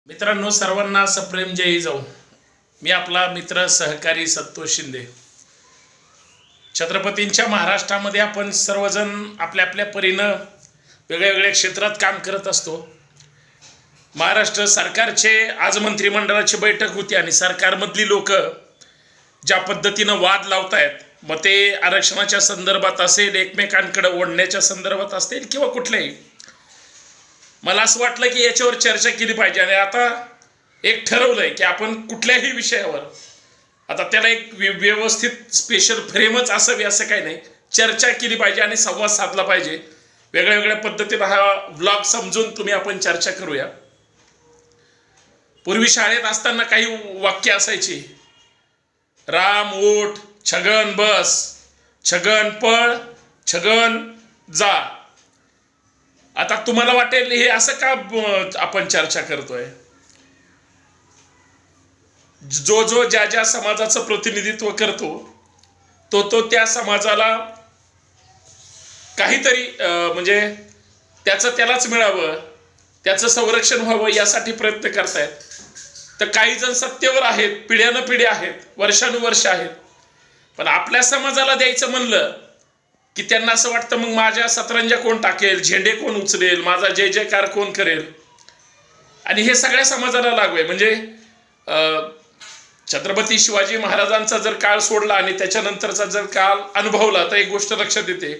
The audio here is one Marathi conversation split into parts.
मित्रांनो, सर्वांना सप्रेम जय जाऊ. मी आपला मित्र सहकारी संतोष शिंदे. छत्रपतींच्या महाराष्ट्रामध्ये आपण सर्वजण आपल्या आपल्या परीनं वेगळ्या वेगळ्या क्षेत्रात काम करत असतो. महाराष्ट्र सरकारचे आज मंत्रिमंडळाची बैठक होती आणि सरकारमधली लोक ज्या पद्धतीनं वाद लावतायत, मग ते आरक्षणाच्या संदर्भात असेल, एकमेकांकडे ओढण्याच्या संदर्भात असेल किंवा कुठल्याही, मला असं वाटलं की याच्यावर चर्चा केली पाहिजे. आणि आता एक ठरवलंय की आपण कुठल्याही विषयावर आता त्याला एक व्यवस्थित स्पेशल फ्रेमच असावी असं काही नाही, चर्चा केली पाहिजे आणि संवाद साधला पाहिजे. वेगळ्या वेगळ्या पद्धतीनं हा व्लॉग समजून तुम्ही आपण चर्चा करूया. पूर्वी शाळेत असताना काही वाक्य असायची, राम ओठ, छगन बस, छगन पळ, छगन जा. आता तुम्हाला वाटेल हे असं का आपण चर्चा करतोय. जो जो ज्या ज्या समाजाचं प्रतिनिधित्व करतो तो त्या समाजाला काहीतरी म्हणजे त्याचं त्यालाच मिळावं, त्याचं संरक्षण व्हावं यासाठी प्रयत्न करतायत. तर काही जण सत्तेवर आहेत, पिढ्यानं पिढ्या आहेत, वर्षानुवर्ष आहेत, पण आपल्या समाजाला द्यायचं म्हणलं की त्यांना असं वाटतं मग माझ्या सतरंजा कोण टाकेल, झेंडे कोण उचलेल, माझा जय जयकार कोण करेल. आणि हे सगळ्या समाजाला लागू आहे. म्हणजे छत्रपती शिवाजी महाराजांचा जर काळ सोडला आणि त्याच्यानंतरचा जर काळ अनुभवला तर एक गोष्ट लक्षात येते,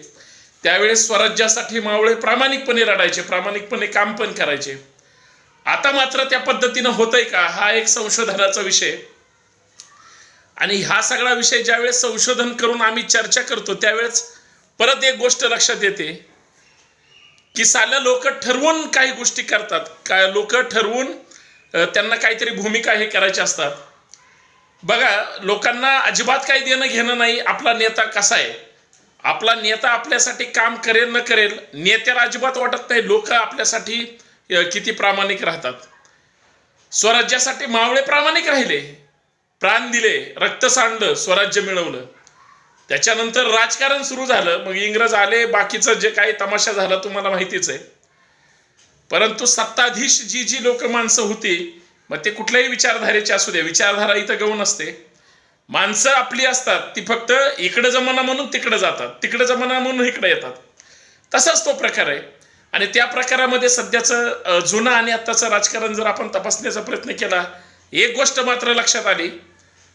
त्यावेळेस स्वराज्यासाठी मावळे प्रामाणिकपणे लढायचे, प्रामाणिकपणे काम पण करायचे. आता मात्र त्या पद्धतीनं होतंय का, हा एक संशोधनाचा विषय. आणि हा सगळा विषय ज्यावेळेस संशोधन करून आम्ही चर्चा करतो त्यावेळेस परत एक गोष्ट लक्षात येते की साल्या लोक ठरवून काही गोष्टी करतात. काय लोक ठरवून त्यांना काहीतरी भूमिका हे करायच्या असतात. बघा, लोकांना अजिबात काही देणं घेणं नाही आपला नेता कसा आहे. आपला नेता आपल्यासाठी काम करेल न करेल नेत्याला अजिबात वाटत नाही लोक आपल्यासाठी किती प्रामाणिक राहतात. स्वराज्यासाठी मावळे प्रामाणिक राहिले, प्राण दिले, रक्त सांडलं, स्वराज्य मिळवलं. त्याच्यानंतर राजकारण सुरू झालं, मग इंग्रज आले, बाकीचं जे काही तमाशा झाला तुम्हाला माहितीच आहे. परंतु सत्ताधीश जी लोक माणसं होती, मग ते कुठल्याही विचारधारेचे असू दे, विचारधारा इथं गौण असते. माणसं आपली असतात, ती फक्त इकडे जमाना म्हणून तिकडे जातात, तिकडे जमाना म्हणून इकडे येतात. तसाच तो प्रकार आहे. आणि त्या प्रकारामध्ये सध्याचं जुनं आणि आत्ताचं राजकारण जर आपण तपासण्याचा प्रयत्न केला, एक गोष्ट मात्र लक्षात आली,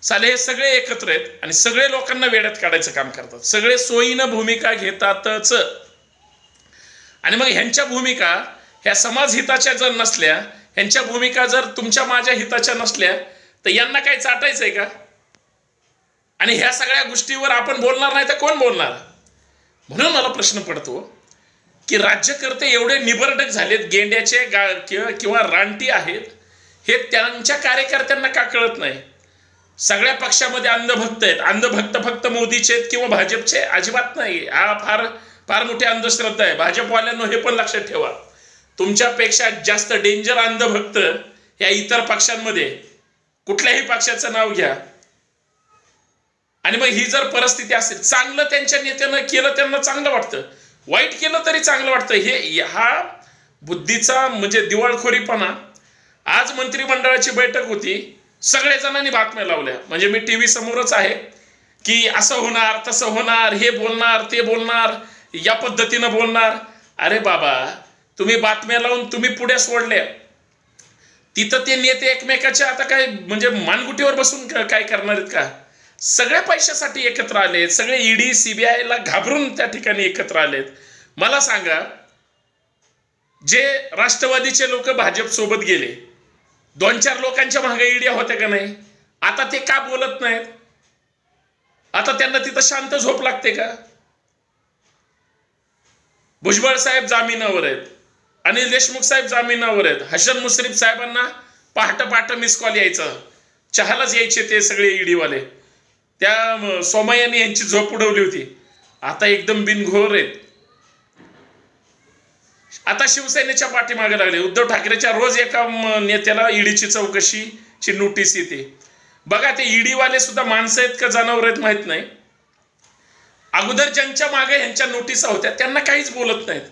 साले हे सगळे एकत्र आहेत आणि सगळे लोकांना वेड्यात काढायचं काम करतात. सगळे सोयीनं भूमिका घेतातच. आणि मग ह्यांच्या भूमिका ह्या समाज हिताच्या जर नसल्या, ह्यांच्या भूमिका जर तुमच्या माझ्या हिताच्या नसल्या, तर यांना काय चाटायचंय का. आणि ह्या सगळ्या गोष्टीवर आपण बोलणार नाही तर कोण बोलणार. म्हणून मला प्रश्न पडतो की राज्यकर्ते एवढे निबरडक झालेत, गेंड्याचे किंवा रानटी आहेत, हे त्यांच्या कार्यकर्त्यांना का कळत नाही. सगळ्या पक्षामध्ये अंधभक्त आहेत. अंधभक्त फक्त मोदीचे आहेत किंवा भाजपचे अजिबात नाही. हा फार फार मोठी अंधश्रद्धा आहे. भाजपवाल्यांनो हे पण लक्षात ठेवा, तुमच्यापेक्षा जास्त डेंजर अंधभक्त या इतर पक्षांमध्ये, कुठल्याही पक्षाचं नाव घ्या. आणि मग ही जर परिस्थिती असेल, चांगलं त्यांच्या नेत्यानं केलं त्यांना चांगलं वाटतं, वाईट केलं तरी चांगलं वाटतं. हा बुद्धीचा म्हणजे दिवाळखोरीपणा. आज मंत्रिमंडळाची बैठक होती, सगळे जणांनी बातम्या लावल्या. म्हणजे मी टीव्ही समोरच आहे की असं होणार, तसं होणार, हे बोलणार, ते बोलणार, या पद्धतीनं बोलणार. अरे बाबा, तुम्ही बातम्या लावून तुम्ही पुढे सोडल्या, तिथं ते नेते एकमेकाच्या आता काय म्हणजे मानगुटीवर बसून काय करणार आहेत का. सगळ्या पैशासाठी एकत्र आलेत, सगळे ईडी सीबीआयला घाबरून त्या ठिकाणी एकत्र आलेत. मला सांगा, जे राष्ट्रवादीचे लोक भाजप सोबत गेले, 2-4 लोकांच्या मागे ईड्या होत्या का नाही, आता ते का बोलत नाहीत. आता त्यांना तिथं शांत झोप लागते का. भुजबळ साहेब जामिनावर आहेत, अनिल देशमुख साहेब जामिनावर आहेत, हसन मुश्रीफ साहेबांना पहाट मिस कॉल यायचा, चहालाच यायचे ते सगळे ईडीवाले. त्या सोमय्यांनी यांची झोप उडवली होती, आता एकदम बिनघोर आहेत. आता शिवसेनेच्या पाठीमागे लागले. उद्धव ठाकरेच्या रोज एका नेत्याला ईडीची चौकशीची नोटीस येते. बघा, ते ईडीवाले सुद्धा माणसं आहेत का जनावर आहेत माहित नाही. अगोदर ज्यांच्या मागे ह्यांच्या नोटीसा होत्या त्यांना काहीच बोलत नाहीत.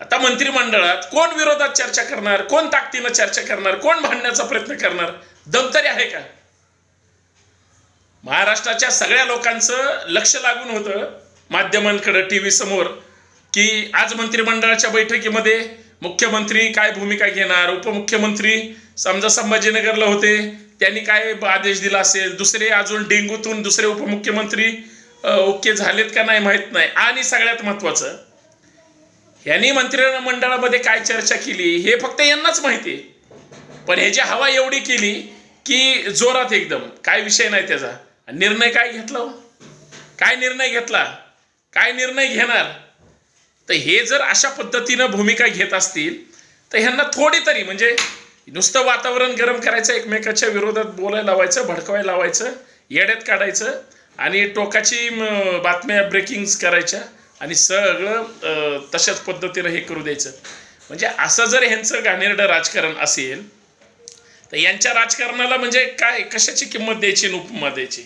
आता मंत्रिमंडळात कोण विरोधात चर्चा करणार, कोण ताकदीनं चर्चा करणार, कोण भांडण्याचा प्रयत्न करणार, दम तरी आहे का? महाराष्ट्राच्या सगळ्या लोकांचं लक्ष लागून होतं माध्यमांकडे, टीव्ही समोर, की आज मंत्रिमंडळाच्या बैठकीमध्ये मुख्यमंत्री काय भूमिका घेणार, उपमुख्यमंत्री समजा संभाजीनगरला होते त्यांनी काय आदेश दिला असेल, दुसरे अजून डेंगूतून दुसरे उपमुख्यमंत्री ओके झालेत का नाही माहित नाही, आणि सगळ्यात महत्वाचं यांनी मंत्रिमंडळामध्ये काय चर्चा केली हे फक्त यांनाच माहिती आहे. पण ह्याची हवा एवढी केली की जोरात एकदम, काय विषय नाही त्याचा. निर्णय काय घेतला, काय निर्णय घेतला, काय निर्णय घेणार. तर हे जर अशा पद्धतीनं भूमिका घेत असतील तर ह्यांना थोडी तरी म्हणजे नुसतं वातावरण गरम करायचं, एकमेकाच्या विरोधात बोलायला लावायचं, भडकवायला लावायचं, येड्यात काढायचं आणि टोकाची बातम्या ब्रेकिंग्स करायच्या आणि सगळं तशाच पद्धतीनं हे करू द्यायचं. म्हणजे असं जर ह्यांचं घाणेरडं राजकारण असेल तर यांच्या राजकारणाला म्हणजे काय, कशाची किंमत द्यायची, उपमा द्यायची.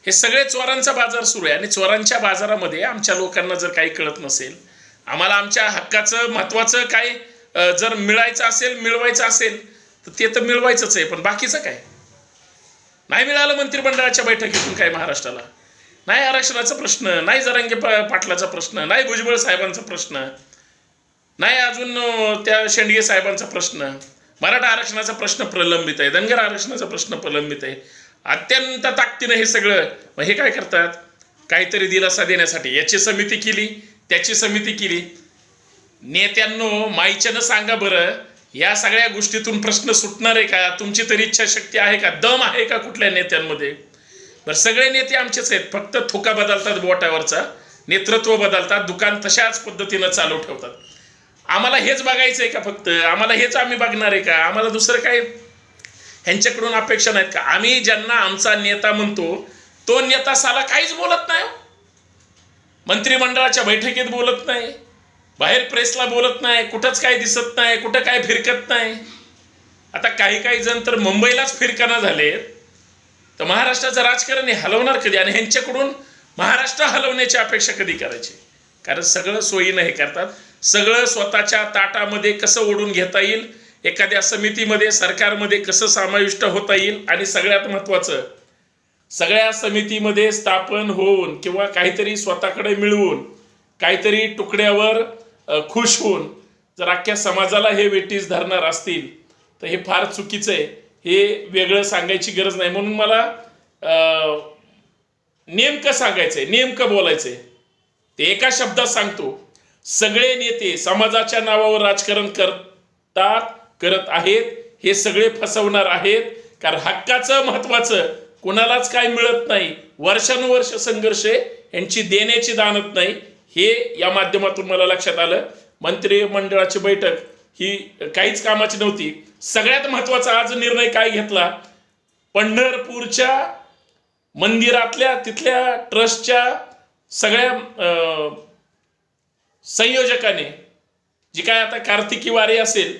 हे सगळे चोरांचा बाजार सुरू आहे आणि चोरांच्या बाजारामध्ये आमच्या लोकांना जर काही कळत नसेल, आम्हाला आमच्या हक्काचं महत्वाचं काय जर मिळायचं असेल, मिळवायचं असेल तर ते तर मिळवायचंच आहे. पण बाकीचं काय नाही मिळालं मंत्रिमंडळाच्या बैठकीतून काय महाराष्ट्राला, नाही आरक्षणाचा प्रश्न, नाही जरांगे पाटलाचा प्रश्न, नाही भुजबळ साहेबांचा प्रश्न, नाही अजून त्या शेंडगे साहेबांचा प्रश्न, मराठा आरक्षणाचा प्रश्न प्रलंबित आहे, धनगर आरक्षणाचा प्रश्न प्रलंबित आहे. अत्यंत ताकदीनं हे सगळं. मग हे काय करतात, काहीतरी दिलासा देण्यासाठी याची समिती केली, त्याची समिती केली. नेत्यांनो माईच्यानं सांगा बरं, या सगळ्या गोष्टीतून प्रश्न सुटणार आहे का? तुमची तरी इच्छाशक्ती आहे का, दम आहे का कुठल्या नेत्यांमध्ये? बरं, सगळे नेते आमचेच आहेत, फक्त थोका बदलतात बोटावरचा, नेतृत्व बदलतात, दुकान तशाच पद्धतीनं चालू ठेवतात. आम्हाला हेच बघायचं आहे का फक्त? आम्हाला हेच आम्ही बघणार आहे का? आम्हाला दुसरं काही ह्यांच्याकडून अपेक्षा नाहीत का? आम्ही ज्यांना आमचा नेता म्हणतो तो नेता साला काहीच बोलत नाही, मंत्रिमंडळाच्या बैठकीत बोलत नाही, बाहेर प्रेसला बोलत नाही, कुठंच काही दिसत नाही, कुठं काय फिरकत नाही. आता काही काही जण तर मुंबईलाच फिरकाना झाले. तर महाराष्ट्राचं राजकारण हे हलवणार कधी आणि ह्यांच्याकडून महाराष्ट्र हलवण्याची अपेक्षा कधी करायची? कारण सगळं सोयीनं हे करतात, सगळं स्वतःच्या ताटामध्ये कसं ओढून घेता येईल, एखाद्या समितीमध्ये सरकारमध्ये कसं समाविष्ट होता येईल, आणि सगळ्यात महत्त्वाचं सगळ्या समितीमध्ये स्थापन होऊन किंवा काहीतरी स्वतःकडे मिळवून काहीतरी तुकड्यावर खुश होऊन जर अख्ख्या समाजाला हे वेटीस धरणार असतील तर हे फार चुकीचं आहे. हे वेगळं सांगायची गरज नाही. म्हणून मला नेमकं सांगायचंय, नेमकं बोलायचंय ते एका शब्दात सांगतो. सगळे नेते समाजाच्या नावावर राजकारण करत आहेत, हे सगळे फसवणार आहेत. कारण हक्काचं महत्वाचं कोणालाच काय मिळत नाही, वर्षानुवर्ष संघर्ष यांची देण्याची दानत नाही, हे या माध्यमातून मला लक्षात आलं. मंत्रिमंडळाची बैठक ही काहीच कामाची नव्हती. सगळ्यात महत्वाचा आज निर्णय काय घेतला, पंढरपूरच्या मंदिरातल्या तिथल्या ट्रस्टच्या सगळ्या संयोजकाने जी काय आता कार्तिकी वारी असेल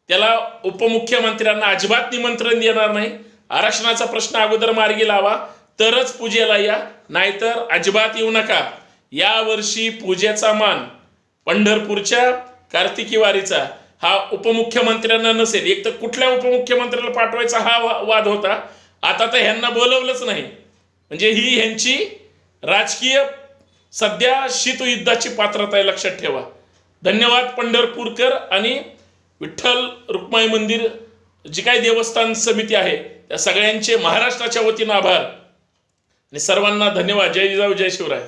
त्याला उपमुख्यमंत्र्यांना अजिबात निमंत्रण देणार नाही. आरक्षणाचा प्रश्न अगोदर मार्गी लावा तरच पूजेला या, नाहीतर अजिबात येऊ नका. यावर्षी पूजेचा मान पंढरपूरच्या कार्तिकी वारीचा हा उपमुख्यमंत्र्यांना नसेल. एक तर कुठल्या उपमुख्यमंत्र्याला पाठवायचा हा वाद होता, आता तर ह्यांना बोलवलंच नाही. म्हणजे ही ह्यांची राजकीय सध्या शीतयुद्धाची पात्रता आहे, लक्षात ठेवा. धन्यवाद पंढरपूरकर आणि विठ्ठल रुक्माई मंदिर जी काही देवस्थान समिती आहे त्या सगळ्यांचे महाराष्ट्राच्या वतीनं आभार आणि सर्वांना धन्यवाद. जय जिजाऊ, जय शिवराय.